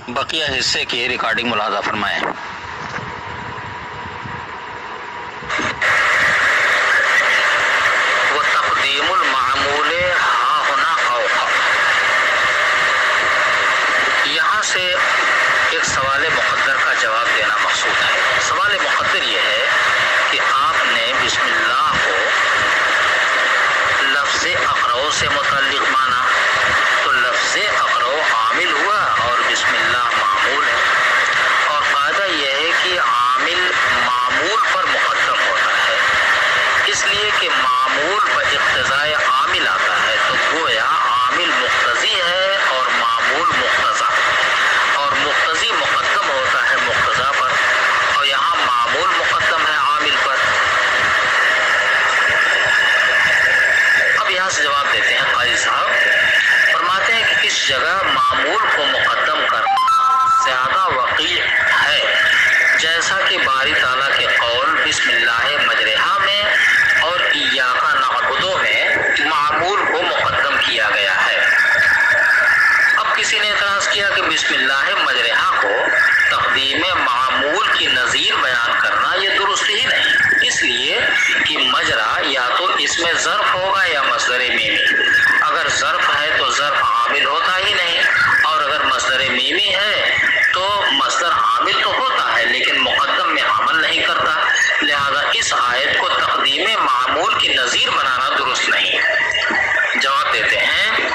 بقیہ حصے کی ریکارڈنگ ملاحظہ فرمائیں۔ وتقدیم المعمول ہا ہونا اوقع، یہاں سے ایک سوال مقدر کا جواب دینا مقصود ہے۔ سوال مقدر یہ ہے کہ آپ نے بسم اللہ کو لفظ اقرؤ سے متعلق مانا، تو لفظ اقرؤ عامل ہوا اور بسم اللہ معمول ہے، اور قاعدہ یہ ہے کہ عامل معمول پر مقدم ہوتا ہے، اس لیے کہ معمول باقتضاء عامل آتا ہے، تو گویا عامل مقتضی ہے اور معمول مقتضا، اور مقتضی مقدم ہوتا ہے مقتضا پر، اور یہاں معمول مقدم ہے عامل پر۔ اب یہاں سے جواب دیتے ہیں قاضی صاحب، فرماتے ہیں کہ اس جگہ معمول کو مقدم کرنا زیادہ وقیع ہے، جیسا کہ باری تعالیٰ کے قول بسم اللہ مجرہا میں اور ایاک نعبد میں معمول کو مقدم کیا گیا ہے۔ اب کسی نے اعتراض کیا کہ بسم اللہ مجرہا کو تقدیم معمول کی نظیر بیان کرنا یہ درست ہی نہیں، اس لیے کہ مجرا یا تو اس میں ظرف ہوگا یا مصدر میمی، اگر ظرف ہے تو ظرف عامل ہوتا ہی نہیں، اور اگر مصدر میمی ہے تو مصدر عامل تو ہوتا ہے لیکن مقدم میں عمل نہیں کرتا، لہذا اس آیت کو تقدیم معمول کی نظیر بنانا درست نہیں۔ جواب دیتے ہیں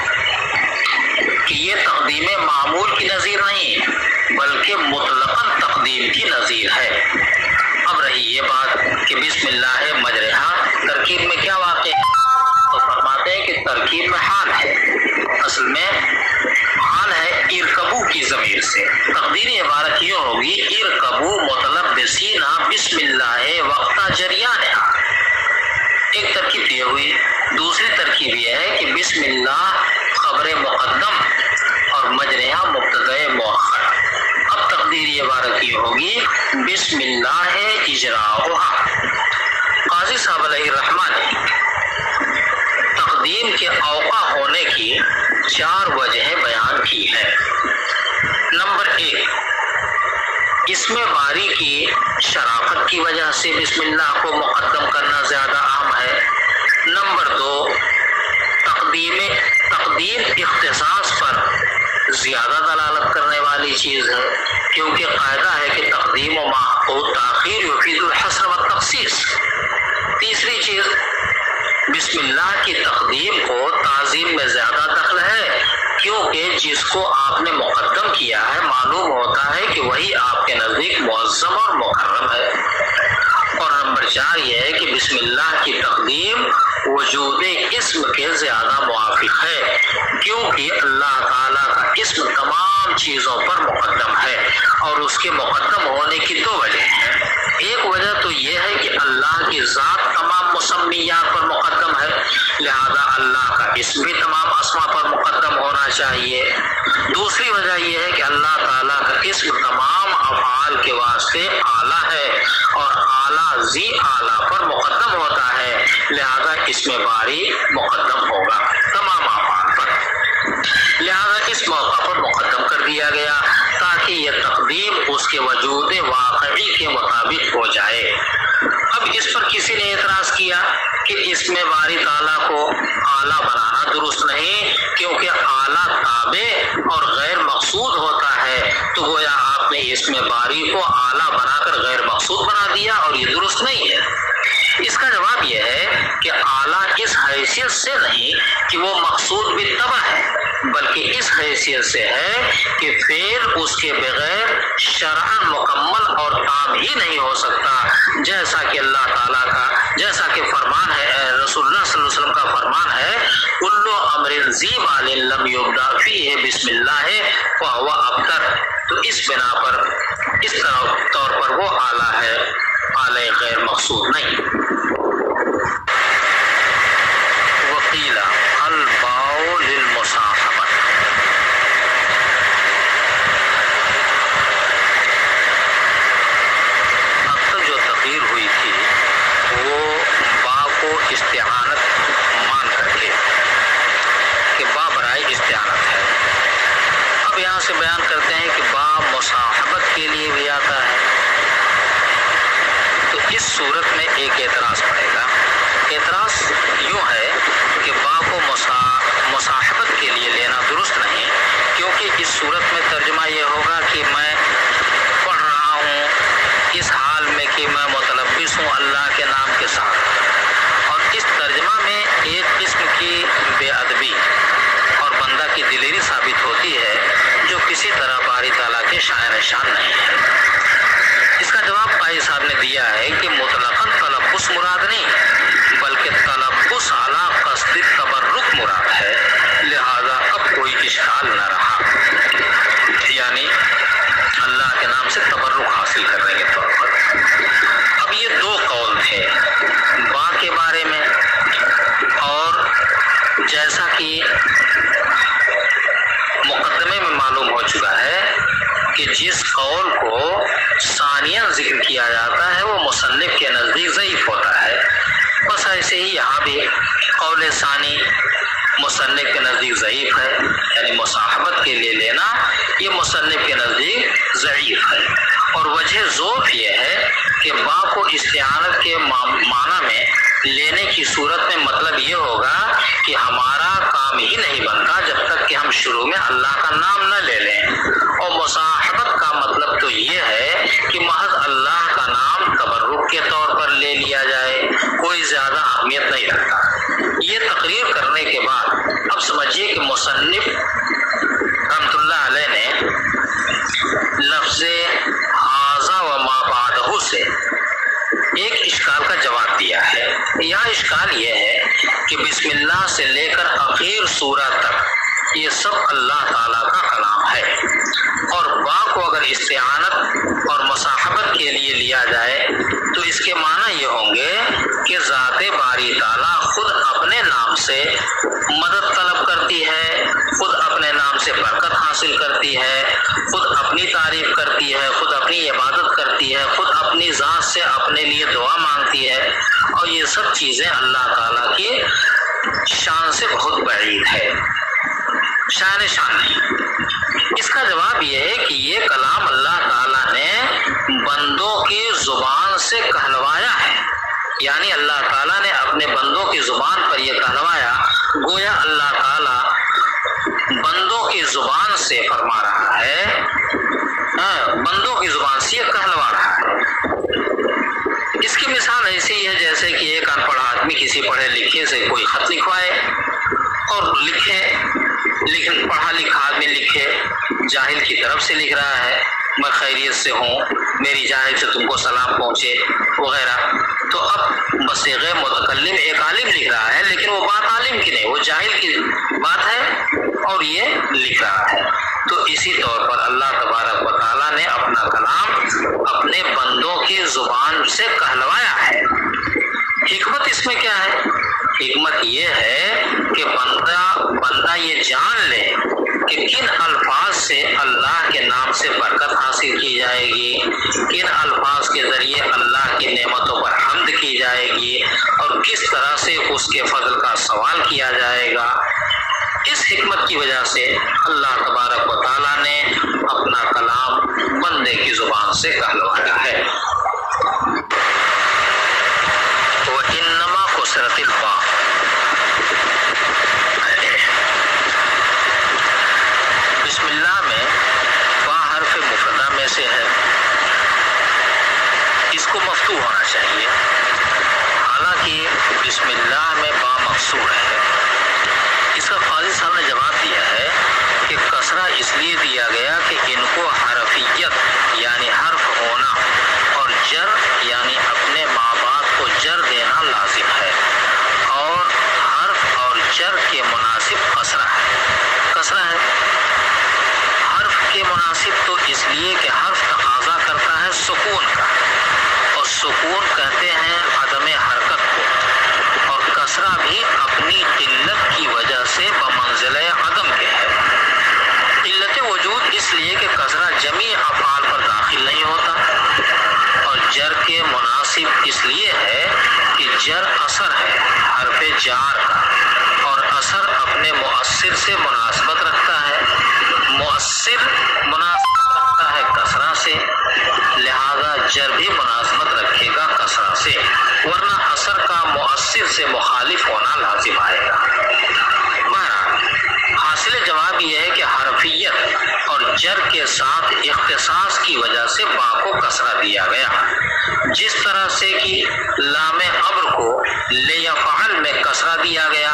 کہ یہ تقدیم معمول کی نظیر نہیں بلکہ مطلقاً تقدیم کی نظیر ہے۔ اب رہی یہ بات کہ بسم اللہ مجرہا ترکیب میں کیا واقع ہے، تو فرماتے ہیں کہ ترکیب میں حال ہے، اصل میں حال ہے ارکبو کی ضمیر سے، تقدیری عبارت یہ ہوگی ارکبو مطلب بسینا بسم اللہ وقتا جریانہا، ایک ترکیب یہ ہوئی۔ دوسری ترکیب یہ ہے کہ بسم اللہ خبر مقدم اور مجرہا مبتدأ مؤخر، اب تقدیری عبارت یہ ہوگی بسم اللہ اجراؤہا۔ قاضی صاحب علیہ الرحمہ نے تقدیم کے اوقع ہونے کی 4 وجہیں بیان کی ہے۔ نمبر 1، اس میں باری کی شرافت کی وجہ سے بسم اللہ کو مقدم کرنا زیادہ اہم ہے۔ نمبر 2، تقدیم اختصاص پر زیادہ دلالت کرنے والی چیز ہے، کیونکہ قاعدہ ہے کہ تقدیم و تاخیر یفید الحصر و تخصیص۔ تیسری چیز، بسم اللہ کی تقدیم کو تعظیم میں زیادہ دخل ہے، کیونکہ جس کو آپ نے مقدم کیا ہے معلوم ہوتا ہے کہ وہی آپ کے نزدیک معظم اور مکرم ہے۔ اور نمبر 4 یہ ہے کہ بسم اللہ کی تقدیم وجود اسم کے زیادہ موافق ہے، کیونکہ اللہ تعالیٰ کا اسم تمام چیزوں پر مقدم ہے، اور اس کے مقدم ہونے کی 2 وجہ ہیں۔ ایک وجہ تو یہ ہے کہ اللہ کی ذات تمام مسمیات پر مقدم ہے، لہذا اللہ کا اسم بھی تمام اسما پر مقدم ہونا چاہیے۔ دوسری وجہ یہ ہے کہ اللہ تعالیٰ کا اسم تمام افعال کے واسطے اعلیٰ ہے، اور اعلیٰ ذی اعلیٰ پر مقدم ہوتا ہے، لہذا اس میں باری مقدم ہوگا تمام افعال پر، لہذا اس موقع پر مقدم کر دیا گیا تاکہ یہ تقدیم اس کے وجود واقعی کے مطابق ہو جائے۔ اب اس پر کسی نے اعتراض کیا کہ اس میں باری تعالیٰ کو اعلیٰ بنانا درست نہیں، کیونکہ اعلیٰ تابع اور غیر مقصود ہوتا ہے، تو گویا آپ نے اس میں باری کو اعلیٰ بنا کر غیر مقصود بنا دیا، اور یہ درست نہیں ہے۔ اس کا جواب یہ ہے کہ اعلیٰ اس حیثیت سے نہیں کہ وہ مقصود بالطبع ہے، بلکہ اس حیثیت سے ہے کہ فعل اس کے بغیر شرعاً مکمل اور تام ہی نہیں ہو سکتا، جیسا کہ اللہ تعالیٰ کا، جیسا کہ فرمان ہے رسول اللہ صلی اللہ علیہ وسلم کا فرمان ہے کل امر ذی بال لم یبدأ فیہ بسم اللہ فہو ابتر، تو اس بنا پر اس طور پر وہ اعلیٰ ہے، اعلیٰ غیر مقصود نہیں۔ وقیل الباء للمصاحبہ، اب تک جو تقریر ہوئی تھی وہ با کو استعانت مان کر کے کہ با برائے استعانت ہے، اب یہاں سے بیان کرتے ہیں کہ با مصاحبت کے لیے بھی آتا ہے، تو اس صورت میں ایک اعتراض پڑے گا۔ اعتراض یوں ہے کہ با کو مصاحبت کے لیے لینا درست نہیں، کیونکہ اس صورت میں ترجمہ یہ ہوگا کہ میں پڑھ رہا ہوں اس حال میں کہ میں متلبس ہوں اللہ کے نام کے ساتھ، اور اس ترجمہ میں ایک قسم کی بے ادبی اور بندہ کی دلیری ثابت ہوتی ہے جو کسی طرح باری تعالیٰ کے شاعر شان نہیں ہے۔ اس کا جواب قاضی صاحب نے دیا ہے کہ مطلقاً تلبس مراد نہیں، بلکہ تلبس اعلیٰ قصد تبرک مراد ہے، لہذا اب کوئی اشکال نہ رہا، یعنی اللہ کے نام سے تبرک حاصل کرنے کے طور پر۔ اب یہ دو قول تھے با کے بارے میں، اور جیسا کہ مقدمے میں معلوم ہو چکا ہے کہ جس قول کو ثانیاً ذکر کیا جاتا ہے وہ مصنف کے نزدیک ضعیف ہوتا ہے، بس ایسے ہی یہاں بھی قول ثانی مصنف کے نزدیک ضعیف ہے، یعنی مصاحبت کے لیے لینا یہ مصنف کے نزدیک ضعیف ہے، اور وجہ ضعف یہ ہے کہ با کو استعانت کے معنی میں لینے کی صورت میں مطلب یہ ہوگا کہ ہمارا کام ہی نہیں بنتا جب تک کہ ہم شروع میں اللہ کا نام نہ لے لیں، اور مصاحبت کا مطلب تو یہ ہے کہ محض اللہ کا نام تبرک کے طور پر لے لیا جائے، کوئی زیادہ اہمیت نہیں رکھتا۔ یہ تقریر کرنے کے بعد اب سمجھیے کہ مصنف رحمۃ اللہ علیہ نے لفظ ھذا و ما بعدہ سے ایک اشکال کا جواب دیا ہے۔ یہاں اشکال یہ ہے کہ بسم اللہ سے لے کر آخر سورہ تک یہ سب اللہ تعالیٰ کا کلام ہے، اور با کو اگر استعانت اور مصاحبت کے لیے لیا جائے تو اس کے معنی یہ ہوں گے کہ ذات باری تعالیٰ خود اپنے نام سے مدد طلب کرتی ہے، خود اپنے نام سے برکت حاصل کرتی ہے، خود اپنی تعریف کرتی ہے، خود اپنی عبادت کرتی ہے، خود اپنی ذات سے اپنے لیے دعا مانگتی ہے، اور یہ سب چیزیں اللہ تعالیٰ کی شان سے بہت بعید ہے، شان نہیں۔ اس کا جواب یہ ہے کہ یہ کلام اللہ تعالیٰ نے بندوں کی زبان سے کہلوایا ہے، یعنی اللہ تعالیٰ نے اپنے بندوں کی زبان پر یہ کہلوایا، گویا اللہ تعالیٰ بندوں کی زبان سے فرما رہا ہے، بندوں کی زبان سے یہ کہلوا رہا ہے۔ اس کی مثال ایسی ہے جیسے کہ ایک ان پڑھ آدمی کسی پڑھے لکھے سے کوئی خط لکھوائے اور پڑھا لکھا آدمی لکھے، جاہل کی طرف سے لکھ رہا ہے میں خیریت سے ہوں، میری جانب سے تم کو سلام پہنچے وغیرہ، تو اب بصیغہ متکلم ایک عالم لکھ رہا ہے، لیکن وہ بات عالم کی نہیں، وہ جاہل کی بات ہے اور یہ لکھ رہا ہے۔ تو اسی طور پر اللہ تبارک و تعالیٰ نے اپنا کلام اپنے بندوں کی زبان سے کہلوایا ہے۔ حکمت اس میں کیا ہے؟ حکمت یہ ہے کہ بندہ یہ جان لے کہ کن الفاظ سے اللہ کے نام سے برکت حاصل کی جائے گی، کن الفاظ کے ذریعے اللہ کی نعمتوں پر حمد کی جائے گی، اور کس طرح سے اس کے فضل کا سوال کیا جائے گا۔ اس حکمت کی وجہ سے اللہ تبارک و تعالیٰ نے اپنا کلام بندے کی زبان سے کہلوایا ہے۔ وَإِنَّمَا قُصِرَتِ الْبَاءُ، بسم اللہ میں با حرف مفردہ میں سے ہے، اس کو مفتوح ہونا چاہیے، حالانکہ بسم اللہ میں با مکسور ہے۔ اس کا قاضی صاحب نے جواب دیا ہے کہ کسرہ اس لیے دیا گیا کہ ان کو حرفیت یعنی حرف ہونا اور جر یعنی اپنے ماں باپ کو جر دینا لازم ہے، اور حرف اور جر کے مناسب کسرہ ہے۔ حرف کے مناسب تو اس لیے کہ حرف تقاضا کرتا ہے سکون کا، اور سکون کہتے ہیں عدم حرکت کو، اور کسرہ بھی اپنی قلت کی وجہ سے بمنزلہ عدم کے ہے۔ قلت وجود اس لیے کہ کسرہ جمیع افعال پر داخل نہیں ہوتا، اور جر کے مناسب اس لیے ہے کہ جر اثر ہے حرف جار کا، اور اثر اپنے مؤثر سے مناسبت رکھتا ہے۔ مؤثر سے مخالف ہونا لازم آئے گا۔ حاصل جواب یہ ہے کہ حرفیت اور جر کے ساتھ اختصاص کی وجہ سے با کو کسرہ دیا گیا، جس طرح سے کہ لام امر کو لیفعل میں کسرہ دیا گیا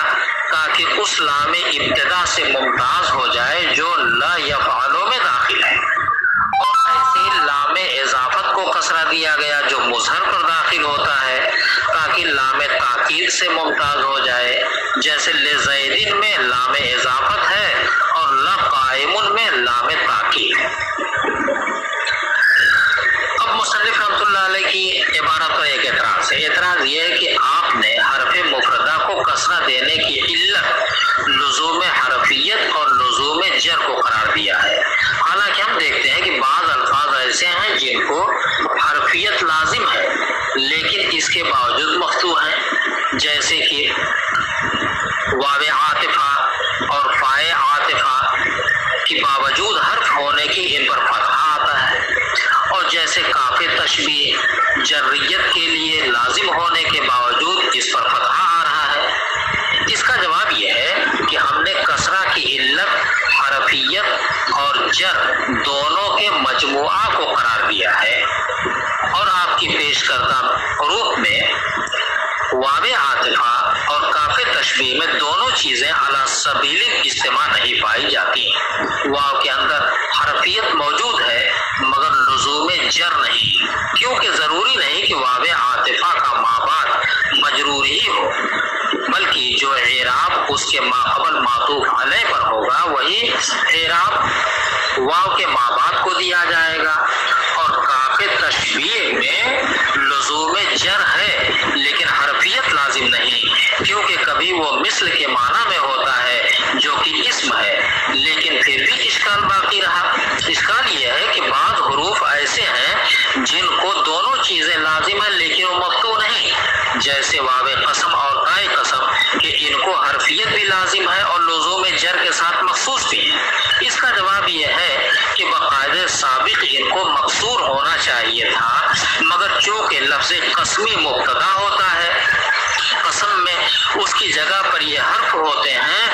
تاکہ اس لام ابتدا سے ممتاز ہو جائے جو لا یفعلوں میں داخل ہے، اور ایسے ہی لام اضافت کو کسرہ دیا گیا جو مظہر پر داخل ہوتا ہے تاکہ لام تاکید سے ممتاز ہو جائے، جیسے لزیدن میں لام اضافت ہے اور لقائم میں لام تاکید۔ اب مصنف رحمۃ اللہ علیہ کی عبارت پر ایک اعتراض یہ ہے کہ آپ نے حرف مفردہ کو کسرہ دینے کی علت لزوم حرفیت اور لزوم جر کو قرار دیا ہے، حالانکہ ہم دیکھتے ہیں کہ بعض الفاظ ایسے ہیں جن کو حرفیت لازم ہے لیکن اس کے باوجود مفتوح ہیں، جیسے کہ واو عاطفہ اور فائے عاطفہ کے باوجود حرف ہونے کی ان پر فتحہ آتا ہے، اور جیسے کاف تشبیہ جریت کے لیے لازم ہونے کے باوجود اس پر فتحہ آ رہا ہے۔ اس کا جواب یہ ہے کہ ہم نے کسرہ کی علت حرفیت اور جر دونوں کے مجموعہ کو قرار دیا ہے، اور آپ کی پیش کردہ حروف میں واو عاطفہ اور کاف تشبیہ میں دونوں چیزیں علی سبیل اجتماع نہیں پائی جاتی۔ واو کے اندر حرفیت موجود ہے مگر لزوم جر نہیں، کیونکہ ضروری نہیں کہ واو عاطفہ کا مابعد مجرور ہی ہو، بلکہ جو اعراب اس کے ماقبل معطوف علیہ پر ہوگا وہی اعراب واو کے مابعد کو دیا جائے گا، اور کاف تشبیہ میں لزوم جر ہے لیکن حرفیت لازم نہیں، کیونکہ کبھی وہ مثل کے معنی میں ہوتا ہے جو کہ اسم ہے، لیکن پھر بھی اشکال باقی رہا۔ اشکال یہ ہے کہ بعض حروف ایسے ہیں جن کو دونوں چیزیں لازم ہیں لیکن وہ مفتوح نہیں، جیسے واو قسم اور تائے قسم کہ ان کو حرفیت بھی لازم ہے اور لزوم جر کے ساتھ مخصوص بھی ہے۔ اس کا جواب یہ ہے کہ باقاعدہ سابق ان کو مقصور ہونا چاہیے تھا، مگر چونکہ لفظ قسمی مبتدا ہوتا ہے، قسم میں اس کی جگہ پر یہ حرف ہوتے ہیں